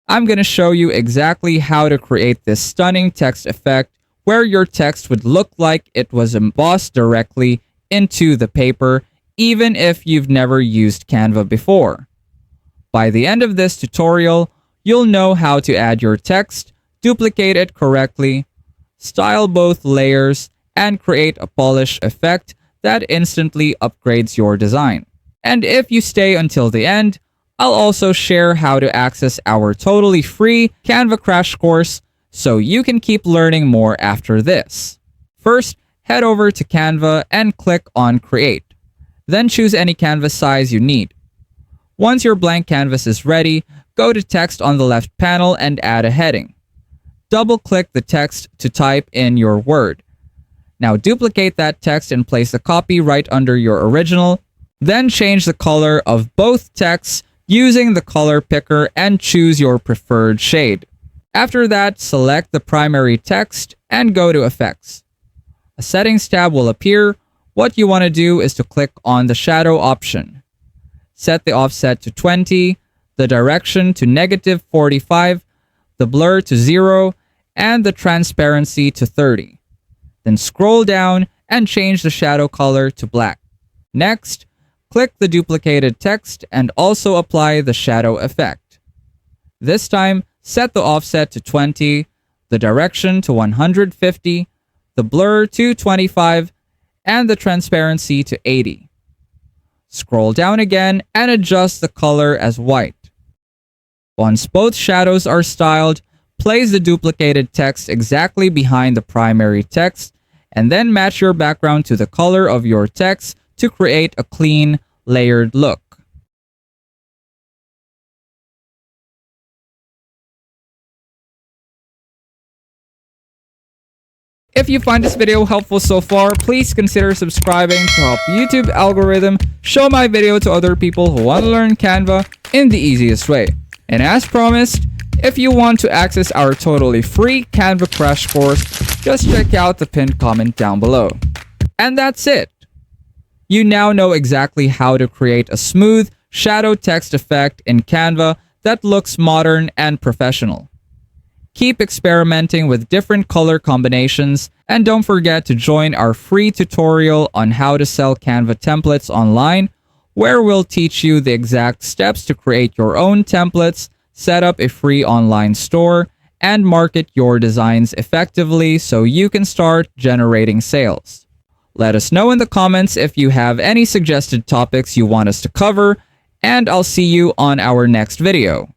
I'm going to show you exactly how to create this stunning text effect where your text would look like it was embossed directly into the paper, even if you've never used Canva before. By the end of this tutorial, you'll know how to add your text, duplicate it correctly, style both layers, and create a polish effect that instantly upgrades your design. And if you stay until the end, I'll also share how to access our totally free Canva crash course so you can keep learning more after this. First, head over to Canva and click on Create. Then choose any canvas size you need. Once your blank canvas is ready, go to Text on the left panel and add a heading. Double-click the text to type in your word. Now duplicate that text and place a copy right under your original. Then change the color of both texts using the color picker and choose your preferred shade. After that, select the primary text and go to Effects. A Settings tab will appear. What you want to do is to click on the shadow option. Set the offset to 20, the direction to -45, the blur to 0, and the transparency to 30. Then scroll down and change the shadow color to black. Next, click the duplicated text and also apply the shadow effect. This time, set the offset to 20, the direction to 150, the blur to 25, and the transparency to 80. Scroll down again and adjust the color as white. Once both shadows are styled, place the duplicated text exactly behind the primary text and then match your background to the color of your text to create a clean, layered look. If you find this video helpful so far, please consider subscribing to help YouTube algorithm show my video to other people who want to learn Canva in the easiest way. And as promised, if you want to access our totally free Canva crash course, just check out the pinned comment down below. And that's it. You now know exactly how to create a smooth shadow text effect in Canva that looks modern and professional. Keep experimenting with different color combinations, and don't forget to join our free tutorial on how to sell Canva templates online, where we'll teach you the exact steps to create your own templates, set up a free online store, and market your designs effectively so you can start generating sales. Let us know in the comments if you have any suggested topics you want us to cover, and I'll see you on our next video.